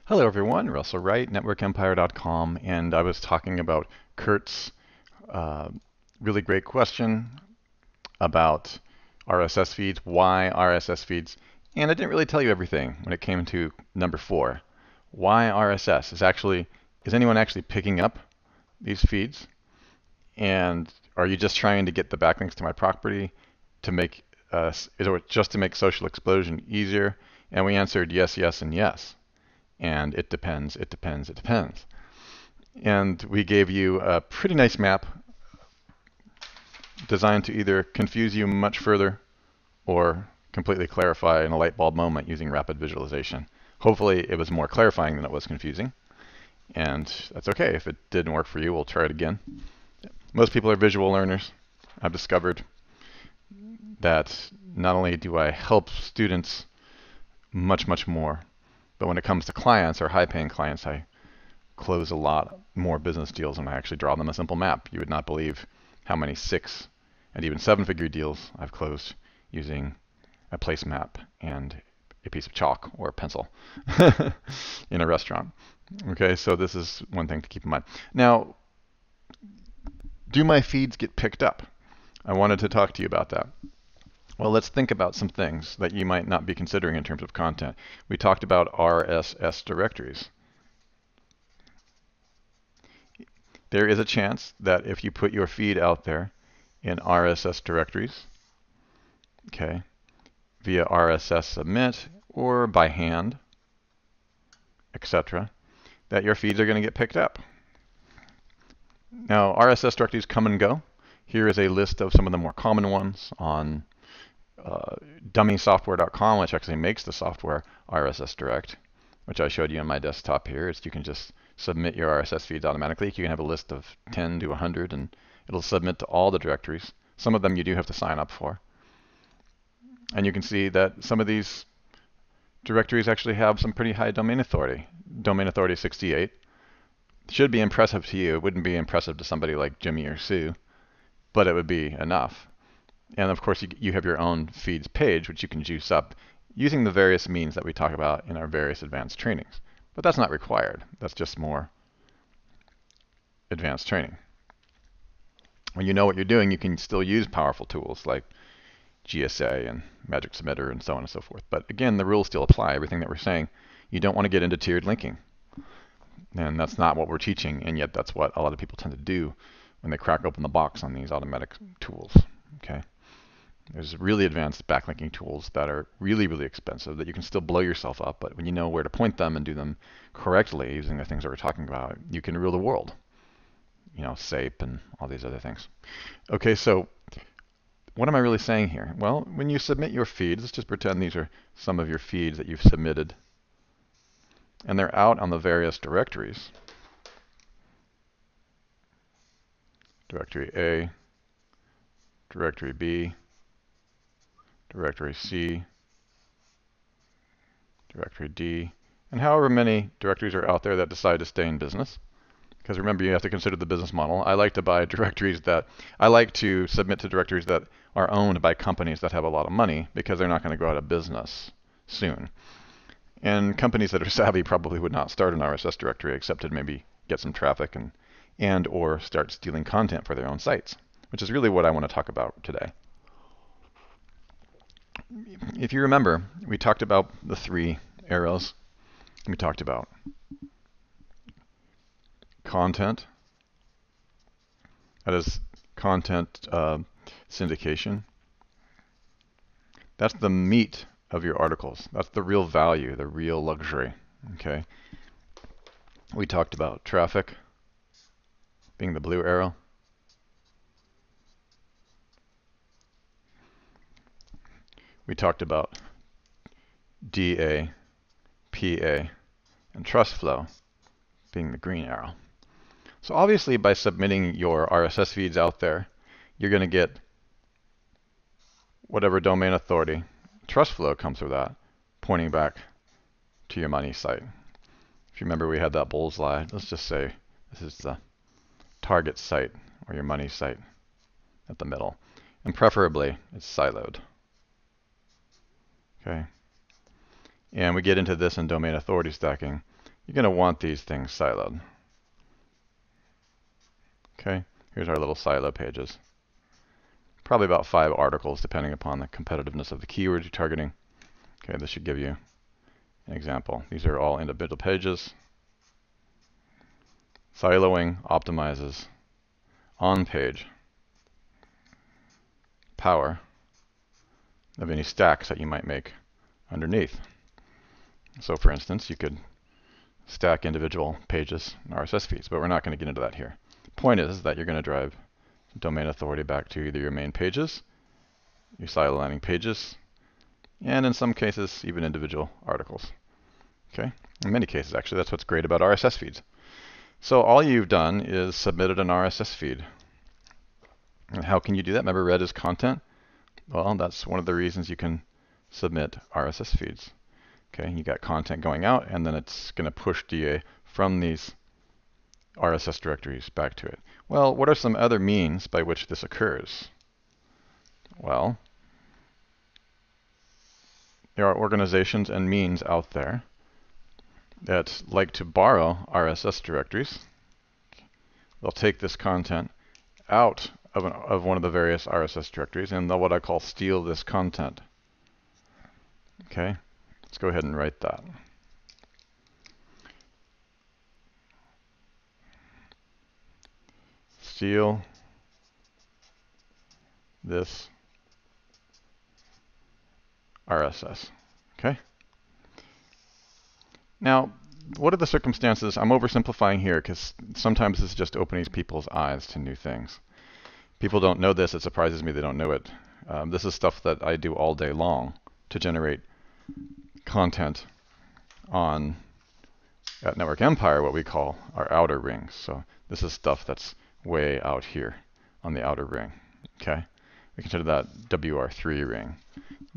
Hello everyone, Russell Wright, networkempire.com, and I was talking about Kurt's uh, really great question about RSS feeds, why RSS feeds, and I didn't really tell you everything when it came to number 4. Why RSS? Is anyone actually picking up these feeds? And are you just trying to get the backlinks to my property to make, is it just to make social explosion easier? And we answered yes, yes, and yes. And it depends, it depends, it depends. And we gave you a pretty nice map designed to either confuse you much further or completely clarify in a light bulb moment using rapid visualization. Hopefully it was more clarifying than it was confusing. And that's okay. If it didn't work for you, we'll try it again. Most people are visual learners. I've discovered that not only do I help students much, much more, but when it comes to clients or high-paying clients, I close a lot more business deals when I actually draw them a simple map. You would not believe how many 6 and even 7-figure deals I've closed using a place map and a piece of chalk or a pencil in a restaurant. Okay, so this is one thing to keep in mind. Now, do my feeds get picked up? I wanted to talk to you about that. Well, let's think about some things that you might not be considering in terms of content. We talked about RSS directories. There is a chance that if you put your feed out there in RSS directories, okay, via RSS submit or by hand, etc., that your feeds are going to get picked up. Now, RSS directories come and go. Here is a list of some of the more common ones on dummysoftware.com, which actually makes the software RSS Direct, which I showed you on my desktop here. You can just submit your RSS feeds automatically. You can have a list of 10 to 100, and it'll submit to all the directories. Some of them you do have to sign up for. And you can see that some of these directories actually have some pretty high domain authority. Domain authority 68. Should be impressive to you. It wouldn't be impressive to somebody like Jimmy or Sue, but it would be enough. And of course, you have your own feeds page, which you can juice up using the various means that we talk about in our various advanced trainings. But that's not required. That's just more advanced training. When you know what you're doing, you can still use powerful tools like GSA and Magic Submitter and so on and so forth. But again, the rules still apply. Everything that we're saying, you don't want to get into tiered linking. And that's not what we're teaching, and yet that's what a lot of people tend to do when they crack open the box on these automatic tools. Okay. There's really advanced backlinking tools that are really, really expensive that you can still blow yourself up, but when you know where to point them and do them correctly using the things that we're talking about, you can rule the world. You know, SAPE and all these other things. Okay, so what am I really saying here? Well, when you submit your feeds, let's just pretend these are some of your feeds that you've submitted, and they're out on the various directories. Directory A, Directory B, Directory C, Directory D, and however many directories are out there that decide to stay in business. Because remember, you have to consider the business model. I like to buy directories that, I like to submit to directories that are owned by companies that have a lot of money because they're not going to go out of business soon. And companies that are savvy probably would not start an RSS directory except to maybe get some traffic and or start stealing content for their own sites, which is really what I want to talk about today. If you remember, we talked about the 3 arrows. We talked about content, that is content syndication. That's the meat of your articles. That's the real value, the real luxury. Okay. We talked about traffic being the blue arrow. We talked about DA, PA, and trust flow being the green arrow. So obviously by submitting your RSS feeds out there, you're going to get whatever domain authority, trust flow comes with that, pointing back to your money site. If you remember, we had that bullseye. Let's just say this is the target site or your money site at the middle. And preferably it's siloed. Okay. And we get into this in domain authority stacking. you're going to want these things siloed. Okay, here's our little silo pages. Probably about 5 articles depending upon the competitiveness of the keywords you're targeting. Okay, this should give you an example. These are all individual pages. Siloing optimizes on page power of any stacks that you might make underneath. So for instance, you could stack individual pages in RSS feeds, but we're not going to get into that here. Point is that you're going to drive domain authority back to either your main pages, your silo-lining pages, and in some cases, even individual articles. Okay, in many cases, actually, that's what's great about RSS feeds. So all you've done is submitted an RSS feed. And how can you do that? Remember, red is content. Well, that's one of the reasons you can submit RSS feeds. Okay, you got content going out, and then it's going to push DA from these RSS directories back to it. Well, what are some other means by which this occurs? Well, there are organizations and means out there that like to borrow RSS directories. They'll take this content out of one of the various RSS directories, and they'll what I call steal this content. Okay, let's go ahead and write that. Steal this RSS. Okay. Now, what are the circumstances? I'm oversimplifying here because sometimes this is just opening people's eyes to new things. People don't know this. It surprises me they don't know it. This is stuff that I do all day long to generate content on at Network Empire, what we call our outer rings. So this is stuff that's way out here on the outer ring. Okay, we consider that WR3 ring.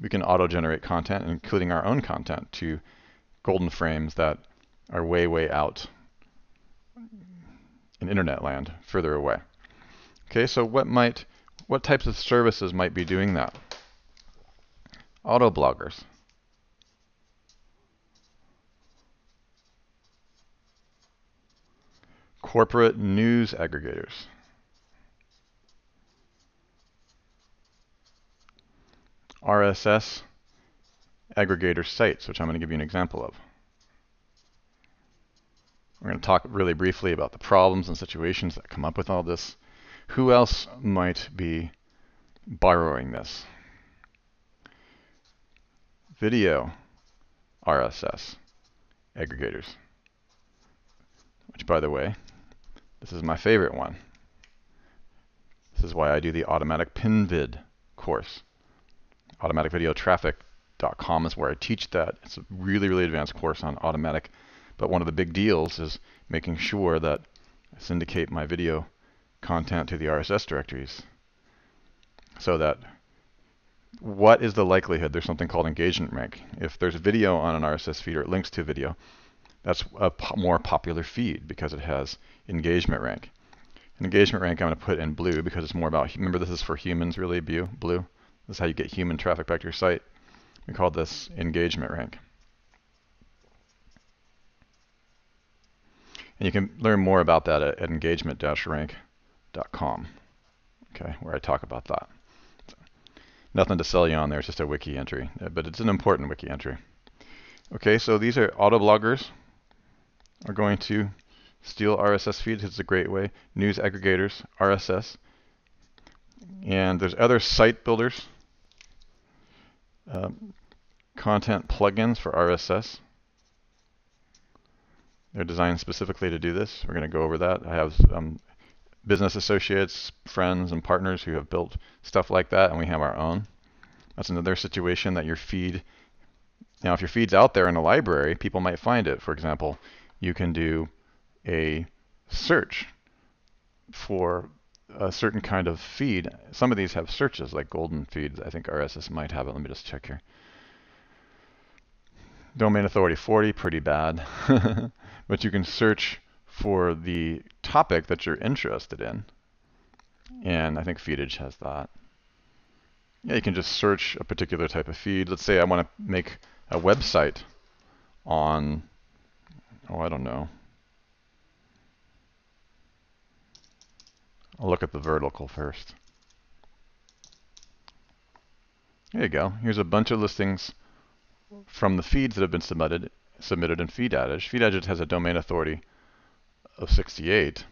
We can auto-generate content, including our own content, to golden frames that are way, way out in internet land, further away. Okay, so what types of services might be doing that? Auto bloggers. Corporate news aggregators. RSS aggregator sites, which I'm going to give you an example of. We're going to talk really briefly about the problems and situations that come up with all this. Who else might be borrowing this? Video RSS aggregators, which, by the way, this is my favorite one. This is why I do the automatic pinvid course. automaticvideotraffic.com is where I teach that. It's a really, really advanced course on automatic. But one of the big deals is making sure that I syndicate my video content to the RSS directories so that what is the likelihood? There's something called engagement rank. If there's a video on an RSS feed or it links to a video, that's a more popular feed because it has engagement rank. An engagement rank I'm going to put in blue because it's more about, remember this is for humans really, blue. This is how you get human traffic back to your site. We call this engagement rank. And you can learn more about that at engagement-rank.com, okay, where I talk about that. Nothing to sell you on there, it's just a wiki entry, but it's an important wiki entry. Okay, so these are auto bloggers are going to steal RSS feeds. It's a great way. News aggregators, RSS. And there's other site builders, content plugins for RSS. They're designed specifically to do this. We're going to go over that. I have business associates, friends, and partners who have built stuff like that, and we have our own. That's another situation that your feed, now if your feed's out there in a library, people might find it. For example, you can do a search for a certain kind of feed. Some of these have searches, like golden feeds. I think RSS might have it. Let me just check here. Domain authority 40, pretty bad. But you can search for the topic that you're interested in. And I think Feedage has that. Yeah, you can just search a particular type of feed. Let's say I want to make a website on Oh, I don't know. I'll look at the vertical first. There you go. Here's a bunch of listings from the feeds that have been submitted in Feed Adage. Feed Adage has a domain authority of 68,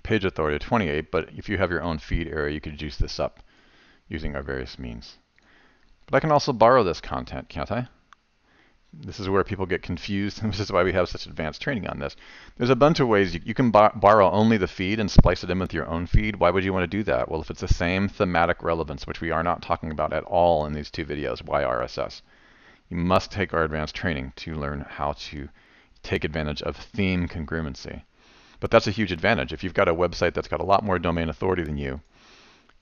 page authority of 28, but if you have your own feed area, you could juice this up using our various means. But I can also borrow this content, can't I? This is where people get confused, and this is why we have such advanced training on this. There's a bunch of ways you can borrow only the feed and splice it in with your own feed. Why would you want to do that? Well, if it's the same thematic relevance, which we are not talking about at all in these two videos, why RSS? You must take our advanced training to learn how to take advantage of theme congruency. But that's a huge advantage. If you've got a website that's got a lot more domain authority than you,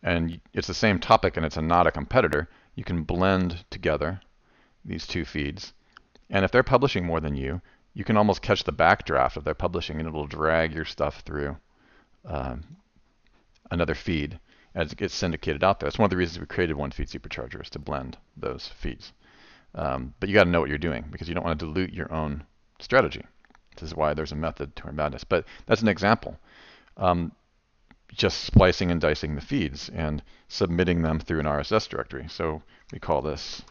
and it's the same topic and it's not a competitor, you can blend together these two feeds. And if they're publishing more than you, you can almost catch the backdraft of their publishing, and it'll drag your stuff through another feed as it gets syndicated out there. That's one of the reasons we created One Feed Supercharger, is to blend those feeds. But you got to know what you're doing, because you don't want to dilute your own strategy. This is why there's a method to our madness. But that's an example. Just splicing and dicing the feeds and submitting them through an RSS directory. So we call this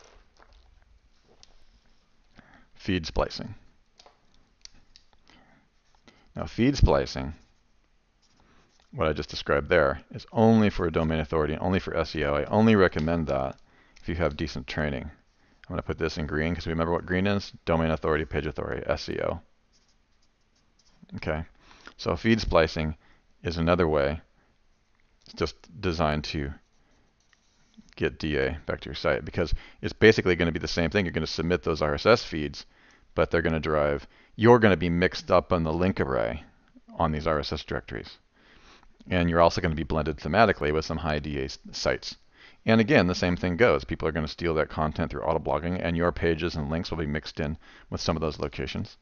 feed splicing. Now, feed splicing, what I just described there, is only for a domain authority, only for SEO. I only recommend that if you have decent training. I'm going to put this in green because remember what green is? Domain authority, page authority, SEO. Okay, so feed splicing is another way. It's just designed to get DA back to your site, because it's basically going to be the same thing. You're going to submit those RSS feeds, but they're going to you're going to be mixed up on the link array on these RSS directories. And you're also going to be blended thematically with some high DA sites. And again, the same thing goes. People are going to steal that content through auto-blogging, and your pages and links will be mixed in with some of those locations.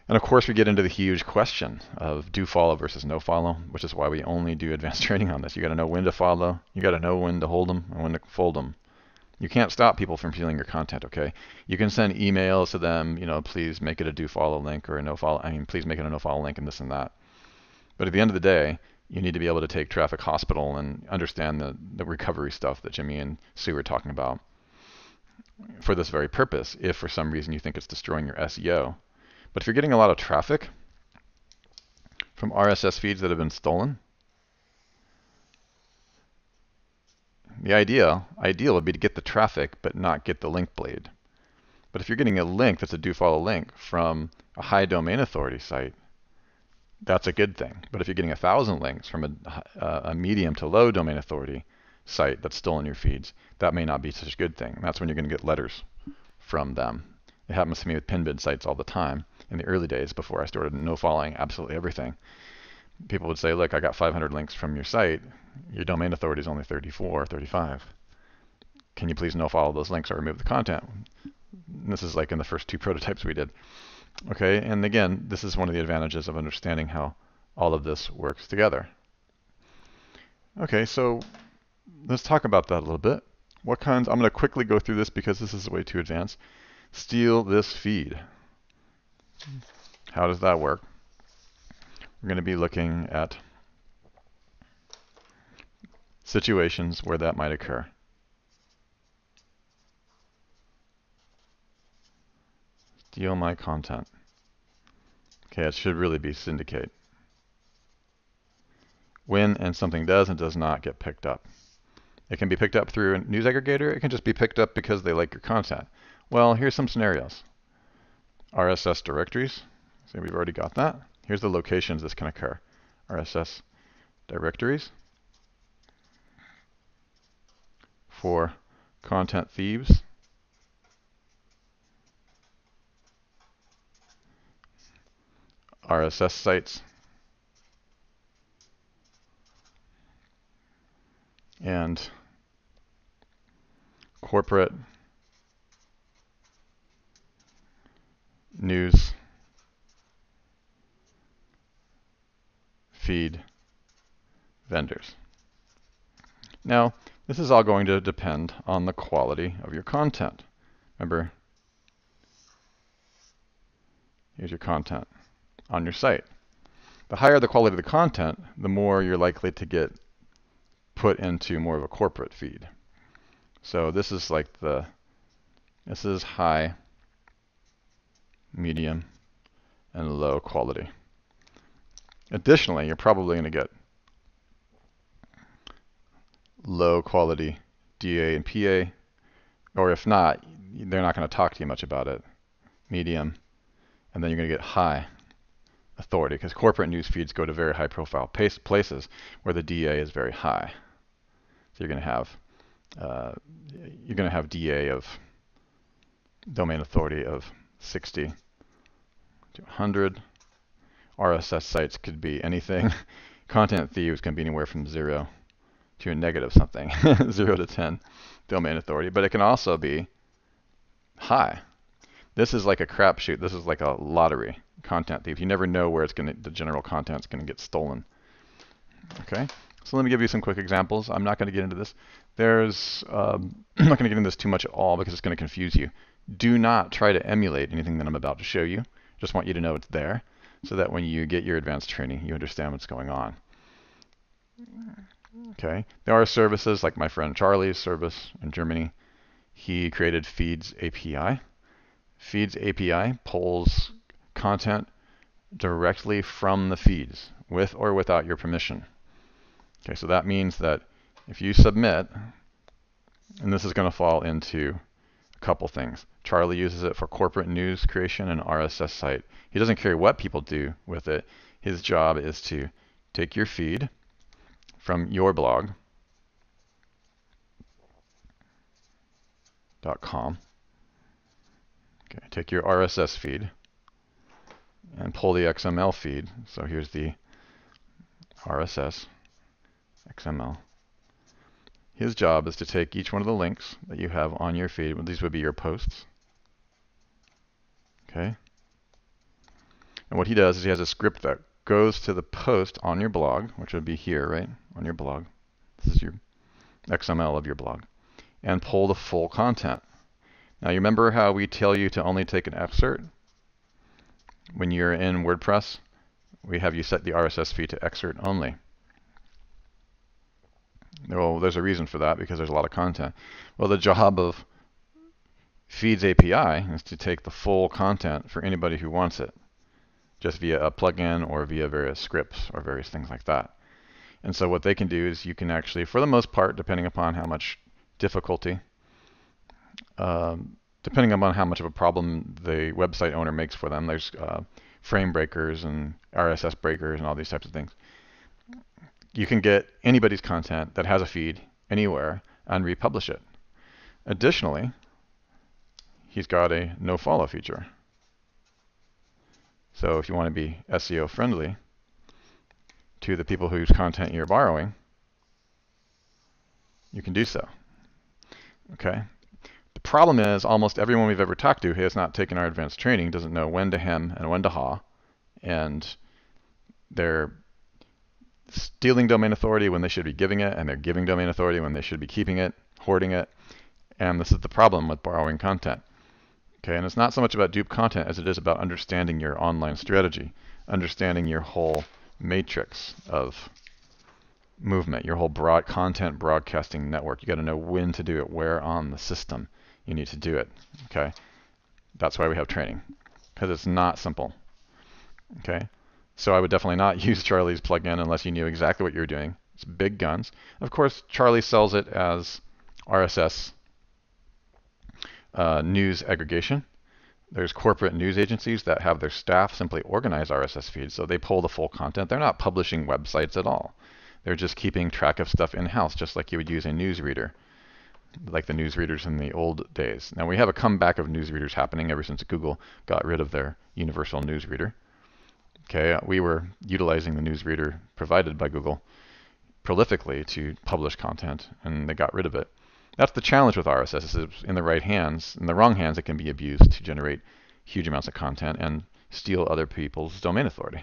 And of course, we get into the huge question of do follow versus no follow, which is why we only do advanced training on this. You got to know when to follow, you got to know when to hold them and when to fold them. You can't stop people from stealing your content, okay? You can send emails to them, please make it a do follow link or a no follow. Please make it a no follow link and this and that. But at the end of the day, you need to be able to take Traffic Hospital and understand the recovery stuff that Jimmy and Sue were talking about for this very purpose, if for some reason you think it's destroying your SEO. But if you're getting a lot of traffic from RSS feeds that have been stolen, the ideal would be to get the traffic but not get the link bleed. But if you're getting a link that's a do follow link from a high domain authority site, that's a good thing. But if you're getting 1,000 links from a medium to low domain authority site that's stolen your feeds, that may not be such a good thing. And that's when you're going to get letters from them. It happens to me with pin bid sites all the time. In the early days, before I started no following absolutely everything, people would say, look, I got 500 links from your site. Your domain authority is only 34, 35. Can you please no follow those links or remove the content? And this is like in the first 2 prototypes we did. Okay, and again, this is one of the advantages of understanding how all of this works together. Okay, so let's talk about that a little bit. I'm going to quickly go through this because this is way too advanced. Steal this feed. How does that work? We're going to be looking at situations where that might occur. Steal my content. Okay, it should really be syndicate. When and something does and does not get picked up. It can be picked up through a news aggregator. It can just be picked up because they like your content. Well, here's some scenarios. RSS directories. So we've already got that. Here's the locations this can occur. RSS directories for content thieves. RSS sites. And corporate news feed vendors. Now, this is all going to depend on the quality of your content. Remember, Here's your content on your site. The higher the quality of the content, the more you're likely to get put into more of a corporate feed. So this is like this is high, medium, and low quality. Additionally, you're probably going to get low quality DA and PA, or if not, they're not going to talk to you much about it. Medium, and then you're going to get high authority, because corporate news feeds go to very high profile places where the DA is very high. So you're going to have DA of domain authority of 60 to 100. RSS sites could be anything. Content thieves can be anywhere from 0 to a negative something, 0 to 10 domain authority, but it can also be high. This is like a crapshoot. This is like a lottery. Content thief. You never know where the general content's going to get stolen. Okay, so let me give you some quick examples. I'm not going to get into this. I'm not going to get into this too much at all because it's going to confuse you. Do not try to emulate anything that I'm about to show you. Just want you to know it's there, so that when you get your advanced training, you understand what's going on. Okay, there are services like my friend Charlie's service in Germany. He created Feeds API. Feeds API pulls content directly from the feeds, with or without your permission. Okay, so that means that if you submit, and this is going to fall into a couple things. Charlie uses it for corporate news creation and RSS site. He doesn't care what people do with it. His job is to take your feed from your blog.com. Okay, take your RSS feed and pull the XML feed. So here's the RSS XML. His job is to take each one of the links that you have on your feed. Well, these would be your posts. Okay. And what he does is he has a script that goes to the post on your blog, which would be here, right? On your blog. This is your XML of your blog. And pull the full content. Now you remember how we tell you to only take an excerpt? When you're in WordPress, we have you set the RSS feed to excerpt only. Well, there's a reason for that, because there's a lot of content. Well, the job of Feeds API is to take the full content for anybody who wants it, just via a plugin or via various scripts or various things like that. And so what they can do is you can actually, for the most part, depending upon how much difficulty, depending upon how much of a problem the website owner makes for them, there's frame breakers and RSS breakers and all these types of things. You can get anybody's content that has a feed anywhere and republish it. Additionally, he's got a no-follow feature. So if you want to be SEO friendly to the people whose content you're borrowing, you can do so. Okay. The problem is almost everyone we've ever talked to who has not taken our advanced training doesn't know when to hem and when to haw, and they're stealing domain authority when they should be giving it, and they're giving domain authority when they should be keeping it, hoarding it, and this is the problem with borrowing content. Okay, and it's not so much about dupe content as it is about understanding your online strategy, understanding your whole matrix of movement, your whole content broadcasting network. You got to know when to do it, where on the system you need to do it. Okay, that's why we have training, because it's not simple. Okay, so I would definitely not use Charlie's plugin unless you knew exactly what you're doing. It's big guns. Of course, Charlie sells it as RSS news aggregation. There's corporate news agencies that have their staff simply organize RSS feeds, so they pull the full content. They're not publishing websites at all. They're just keeping track of stuff in-house, just like you would use a newsreader, like the newsreaders in the old days. Now we have a comeback of newsreaders happening ever since Google got rid of their universal newsreader. Okay, we were utilizing the newsreader provided by Google prolifically to publish content, and they got rid of it. That's the challenge with RSS, is in the right hands. In the wrong hands, it can be abused to generate huge amounts of content and steal other people's domain authority,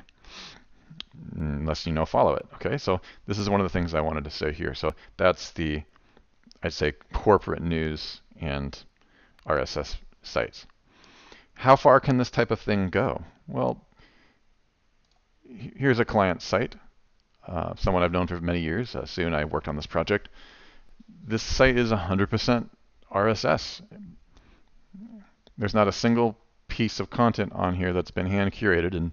unless you follow it. Okay, so this is one of the things I wanted to say here. So that's the, I'd say, corporate news and RSS sites. How far can this type of thing go? Well, here's a client site, someone I've known for many years. Sue and I worked on this project. This site is 100% RSS. There's not a single piece of content on here that's been hand curated in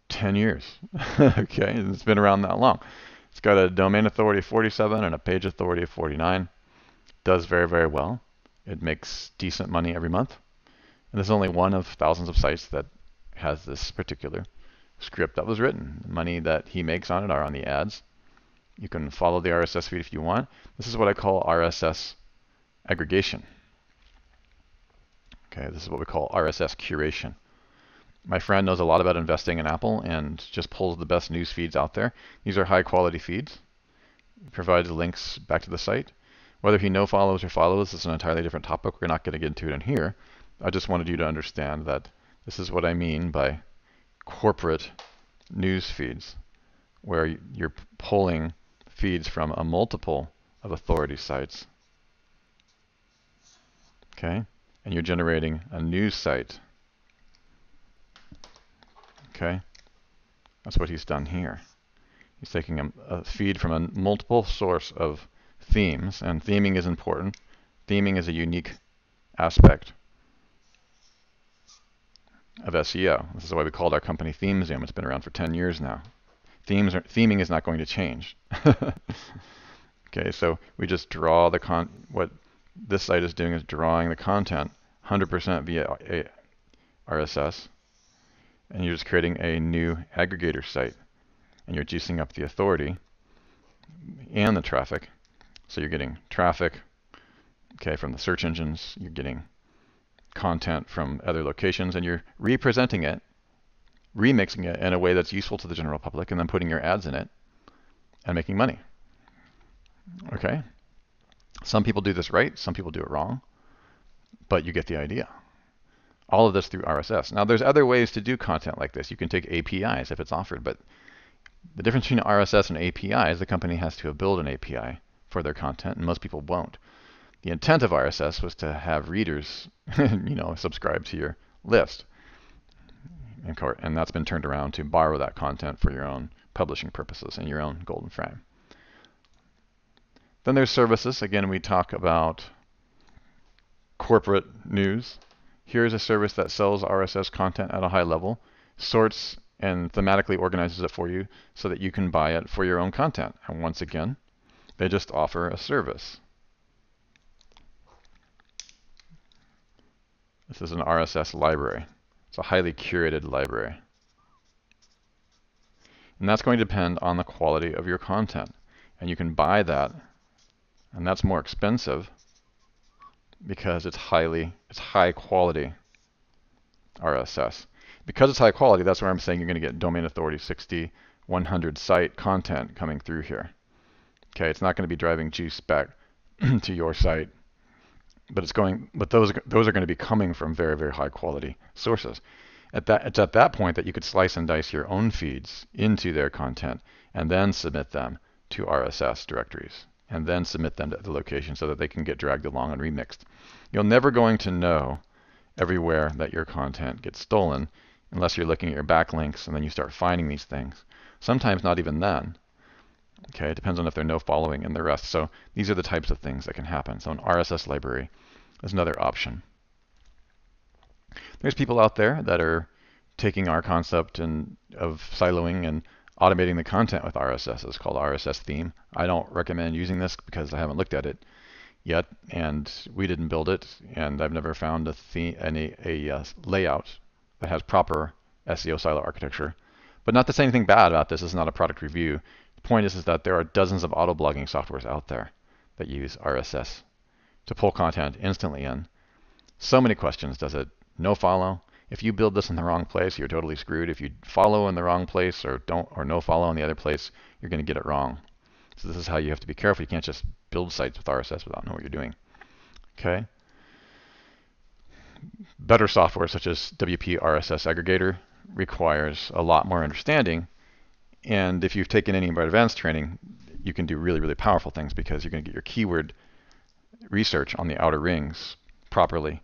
10 years. Okay, it's been around that long. It's got a domain authority of 47 and a page authority of 49. Does very, very well. It makes decent money every month. And this is only one of thousands of sites that has this particular script that was written. The money that he makes on it are on the ads. You can follow the RSS feed if you want. This is what I call RSS aggregation. Okay, this is what we call RSS curation. My friend knows a lot about investing in Apple and just pulls the best news feeds out there. These are high quality feeds. He provides links back to the site. Whether he no-follows or follows is an entirely different topic. We're not going to get into it in here. I just wanted you to understand that this is what I mean by corporate news feeds, where you're pulling feeds from a multiple of authority sites. Okay? And you're generating a news site. Okay? That's what he's done here. He's taking a feed from a multiple source of themes, and theming is important. Theming is a unique aspect of SEO. This is why we called our company Themezoom. It's been around for 10 years now. Theming is not going to change. Okay, so we just draw the what this site is doing is drawing the content 100% via RSS, and you're just creating a new aggregator site, and you're juicing up the authority and the traffic. So you're getting traffic, okay, from the search engines. You're getting content from other locations, and you're representing it, remixing it in a way that's useful to the general public, and then putting your ads in it and making money. Okay? Some people do this right, some people do it wrong, but you get the idea. All of this through RSS. Now, there's other ways to do content like this. You can take APIs if it's offered, but the difference between RSS and API is the company has to build an API for their content, and most people won't. The intent of RSS was to have readers, subscribe to your list. And that's been turned around to borrow that content for your own publishing purposes and your own golden frame. Then there's services. Again, we talk about corporate news. Here's a service that sells RSS content at a high level, sorts and thematically organizes it for you so that you can buy it for your own content. And once again, they just offer a service. This is an RSS library. It's a highly curated library. And that's going to depend on the quality of your content. And you can buy that, and that's more expensive because it's high quality RSS. Because it's high quality, that's where I'm saying you're going to get domain authority 60, 100 site content coming through here. Okay, it's not going to be driving juice back to your site, but those are going to be coming from very, very high quality sources. It's at that point that you could slice and dice your own feeds into their content and then submit them to RSS directories and then submit them to the location so that they can get dragged along and remixed. You're never going to know everywhere that your content gets stolen unless you're looking at your backlinks and then you start finding these things. Sometimes not even then. Okay, it depends on if they're no following and the rest. So these are the types of things that can happen. So an RSS library is another option. There's people out there that are taking our concept of siloing and automating the content with RSS. It's called RSS Theme. I don't recommend using this because I haven't looked at it yet, and we didn't build it, and I've never found a layout that has proper SEO silo architecture. But not to say anything bad about this. This is not a product review. The point is that there are dozens of auto-blogging softwares out there that use RSS to pull content instantly in. So many questions. Does it no follow? If you build this in the wrong place, you're totally screwed. If you follow in the wrong place or no follow in the other place, you're going to get it wrong. So this is how you have to be careful. You can't just build sites with RSS without knowing what you're doing. Okay. Better software such as WP RSS Aggregator requires a lot more understanding. And if you've taken any more advanced training, you can do really, really powerful things because you're going to get your keyword research on the outer rings properly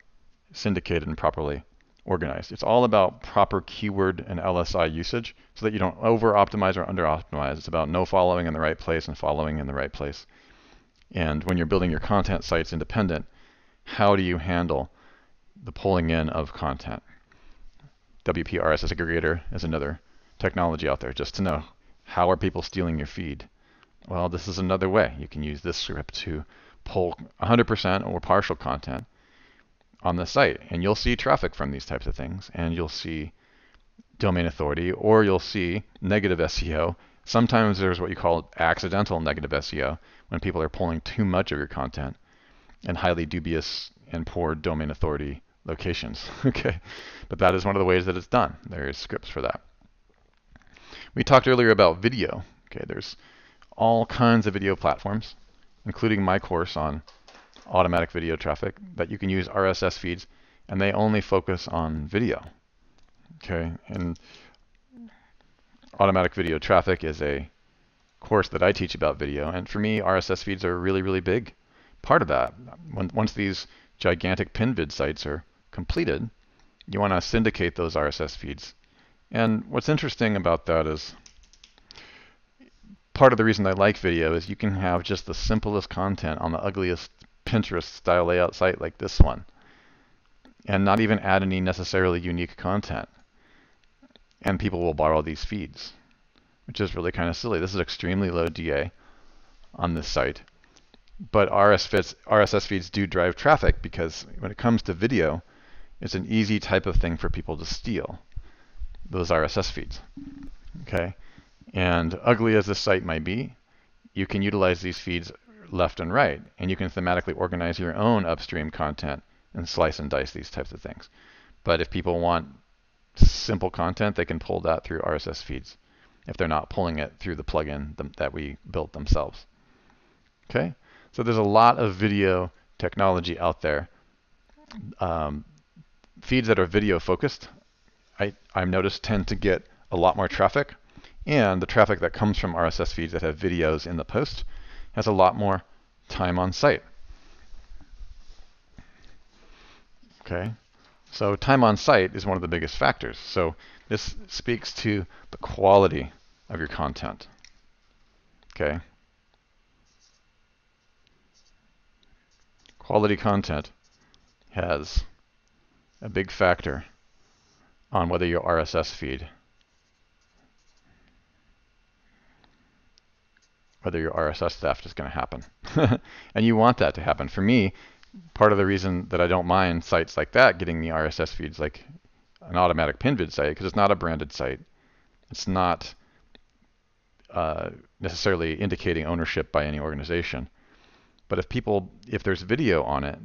syndicated and properly organized. It's all about proper keyword and LSI usage so that you don't over-optimize or under-optimize. It's about no following in the right place and following in the right place. And when you're building your content sites independent, how do you handle the pulling in of content? WP RSS Aggregator is another technology out there just to know how are people stealing your feed. Well, this is another way. You can use this script to pull 100% or partial content on the site, and you'll see traffic from these types of things, and you'll see domain authority, or you'll see negative SEO. Sometimes there's what you call accidental negative SEO, when people are pulling too much of your content in highly dubious and poor domain authority locations. Okay, but that is one of the ways that it's done. There is scripts for that. We talked earlier about video. Okay, there's all kinds of video platforms, including my course on automatic video traffic, that you can use RSS feeds, and they only focus on video. Okay, and automatic video traffic is a course that I teach about video, and for me, RSS feeds are a really, really big part of that. Once these gigantic pinvid sites are completed, you want to syndicate those RSS feeds. And what's interesting about that is part of the reason I like video is you can have just the simplest content on the ugliest Pinterest style layout site like this one, and not even add any necessarily unique content. And people will borrow these feeds, which is really kind of silly. This is extremely low DA on this site. But RSS feeds do drive traffic because when it comes to video, it's an easy type of thing for people to steal, those RSS feeds. Okay, and ugly as this site might be, you can utilize these feeds left and right, and you can thematically organize your own upstream content and slice and dice these types of things. But if people want simple content, they can pull that through RSS feeds if they're not pulling it through the plugin that we built themselves. Okay, so there's a lot of video technology out there. Feeds that are video focused, I've noticed, tend to get a lot more traffic, and the traffic that comes from RSS feeds that have videos in the post has a lot more time on site. Okay, so time on site is one of the biggest factors. So this speaks to the quality of your content. Okay, quality content has a big factor on whether your RSS feed, whether your RSS theft is going to happen. And you want that to happen. For me, part of the reason that I don't mind sites like that getting the RSS feeds like an automatic pinvid site, because it's not a branded site. It's not necessarily indicating ownership by any organization. But if there's video on it,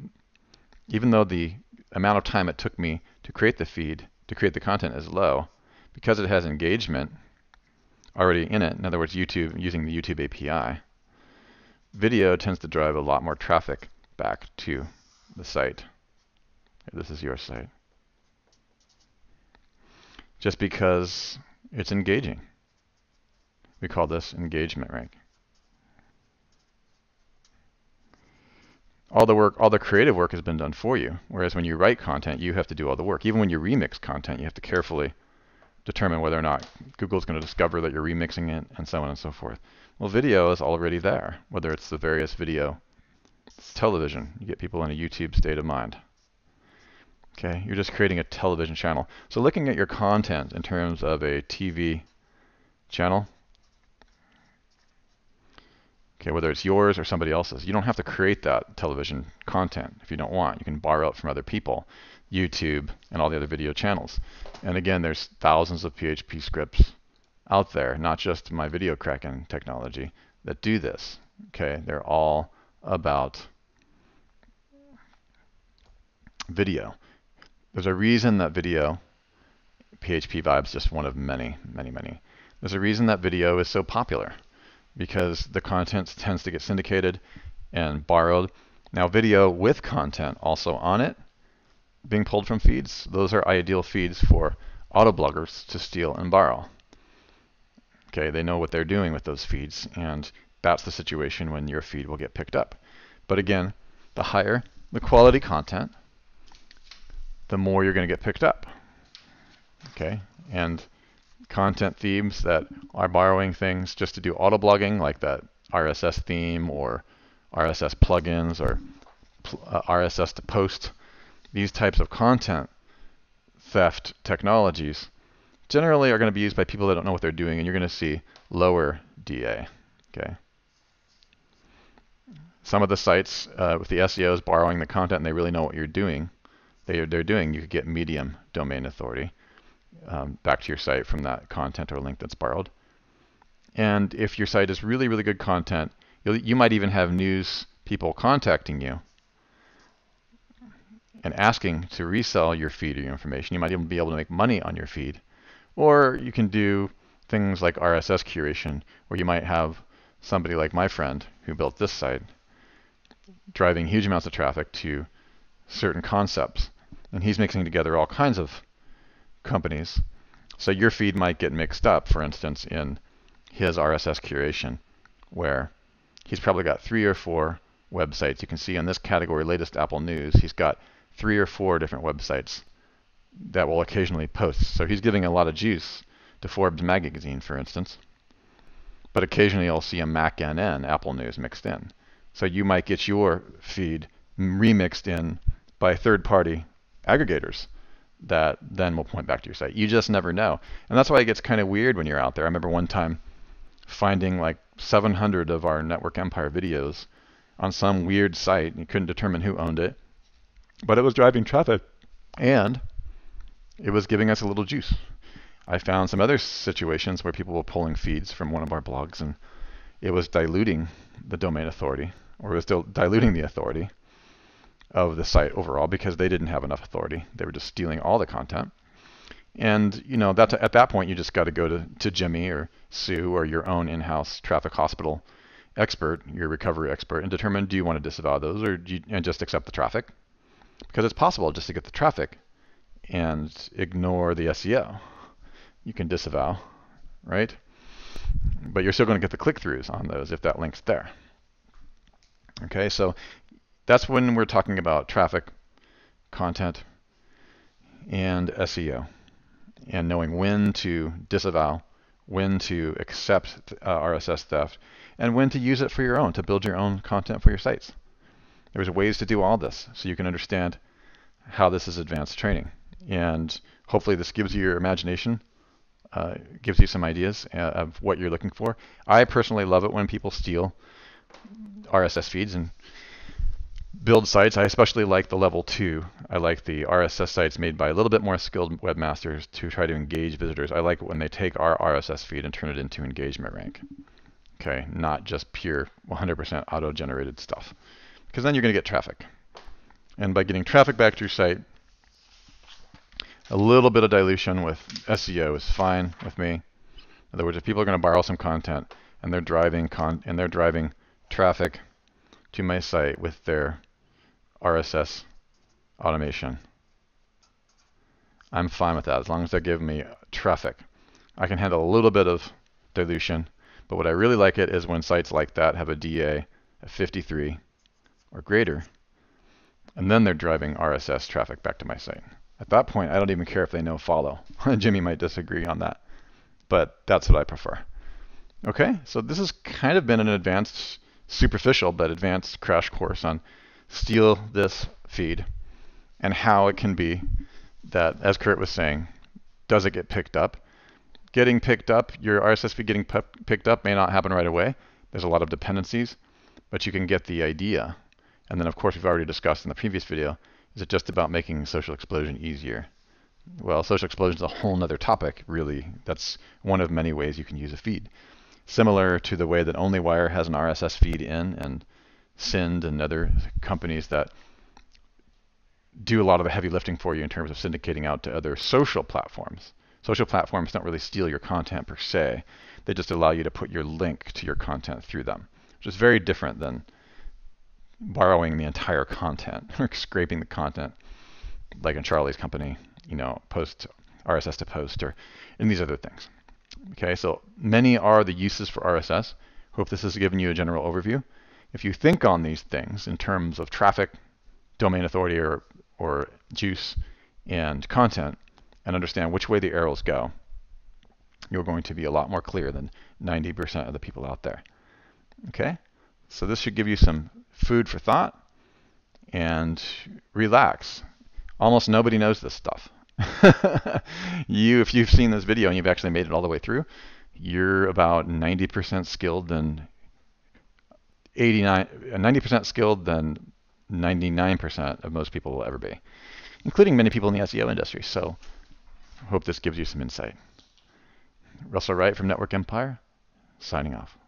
even though the amount of time it took me to create the feed, to create the content is low, because it has engagement already in it, in other words, YouTube, using the YouTube API, video tends to drive a lot more traffic back to the site. This is your site. Just because it's engaging. We call this engagement rank. All the work, all the creative work has been done for you. Whereas when you write content, you have to do all the work. Even when you remix content, you have to carefully determine whether or not Google's going to discover that you're remixing it, and so on and so forth. Well, video is already there, whether it's the various video, it's television. You get people in a YouTube state of mind. Okay, you're just creating a television channel. So looking at your content in terms of a TV channel, okay, whether it's yours or somebody else's, you don't have to create that television content if you don't want. You can borrow it from other people, YouTube and all the other video channels. And again, there's thousands of PHP scripts out there, not just my video cracking technology, that do this. Okay, they're all about video. There's a reason that video, PHP Vibe's just one of many, many, many. There's a reason that video is so popular, because the content tends to get syndicated and borrowed. Now video with content also on it, being pulled from feeds, those are ideal feeds for auto bloggers to steal and borrow. Okay, they know what they're doing with those feeds, and that's the situation when your feed will get picked up. But again, the higher the quality content, the more you're going to get picked up. Okay, and content themes that are borrowing things just to do auto blogging, like that RSS theme or RSS plugins or RSS to post. These types of content theft technologies generally are going to be used by people that don't know what they're doing, and you're going to see lower DA. Okay. Some of the sites with the SEOs borrowing the content and they really know what you're doing, you could get medium domain authority back to your site from that content or link that's borrowed. And if your site is really, really good content, you might even have news people contacting you and asking to resell your feed or your information. You might even be able to make money on your feed. Or you can do things like RSS curation, where you might have somebody like my friend who built this site driving huge amounts of traffic to certain concepts. And he's mixing together all kinds of companies. So your feed might get mixed up, for instance, in his RSS curation, where he's probably got 3 or 4 websites. You can see in this category, latest Apple news, he's got 3 or 4 different websites that will occasionally post. So he's giving a lot of juice to Forbes magazine, for instance. But occasionally you'll see a Mac NN, Apple News, mixed in. So you might get your feed remixed in by third-party aggregators that then will point back to your site. You just never know. And that's why it gets kind of weird when you're out there. I remember one time finding like 700 of our Network Empire videos on some weird site. You couldn't determine who owned it. But it was driving traffic, and it was giving us a little juice. I found some other situations where people were pulling feeds from one of our blogs, and it was diluting the domain authority, or it was still diluting the authority of the site overall because they didn't have enough authority. They were just stealing all the content. And you know, that's, at that point, you just got to go to Jimmy or Sue or your own in-house traffic hospital expert, your recovery expert, and determine, do you want to disavow those, or do you, and just accept the traffic? Because it's possible just to get the traffic and ignore the SEO. You can disavow, right? But you're still going to get the click-throughs on those if that link's there. Okay, so that's when we're talking about traffic, content, and SEO, and knowing when to disavow, when to accept RSS theft, and when to use it for your own, to build your own content for your sites. There's ways to do all this so you can understand how this is advanced training. And hopefully this gives you your imagination, gives you some ideas of what you're looking for. I personally love it when people steal RSS feeds and build sites. I especially like the level 2. I like the RSS sites made by a little bit more skilled webmasters to try to engage visitors. I like it when they take our RSS feed and turn it into engagement rank. Okay, not just pure 100% auto-generated stuff. Because then you're going to get traffic. And by getting traffic back to your site, a little bit of dilution with SEO is fine with me. In other words, if people are going to borrow some content and they're driving traffic to my site with their RSS automation, I'm fine with that as long as they're giving me traffic. I can handle a little bit of dilution, but what I really like it is when sites like that have a DA of 53 or greater, and then they're driving RSS traffic back to my site. At that point, I don't even care if they no follow. Jimmy might disagree on that, but that's what I prefer. Okay, so this has kind of been an advanced, superficial, but advanced crash course on steal this feed and how it can be that, as Kurt was saying, does it get picked up? Getting picked up, your RSS feed getting picked up may not happen right away. There's a lot of dependencies, but you can get the idea. And then, of course, we've already discussed in the previous video, is it just about making social explosion easier? Well, social explosion is a whole nother topic, really. That's one of many ways you can use a feed. Similar to the way that OnlyWire has an RSS feed in, and Sind and other companies that do a lot of the heavy lifting for you in terms of syndicating out to other social platforms. Social platforms don't really steal your content per se. They just allow you to put your link to your content through them, which is very different than borrowing the entire content or scraping the content like in Charlie's company, you know, post RSS to post or in these other things. Okay, so many are the uses for RSS. Hope this has given you a general overview. If you think on these things in terms of traffic, domain authority, or juice and content, and understand which way the arrows go, you're going to be a lot more clear than 90% of the people out there. Okay? So this should give you some food for thought, and relax. Almost nobody knows this stuff. If you've seen this video and you've actually made it all the way through, you're about 90% skilled than 90% skilled than 99% of most people will ever be, including many people in the SEO industry. So I hope this gives you some insight. Russell Wright from Network Empire, signing off.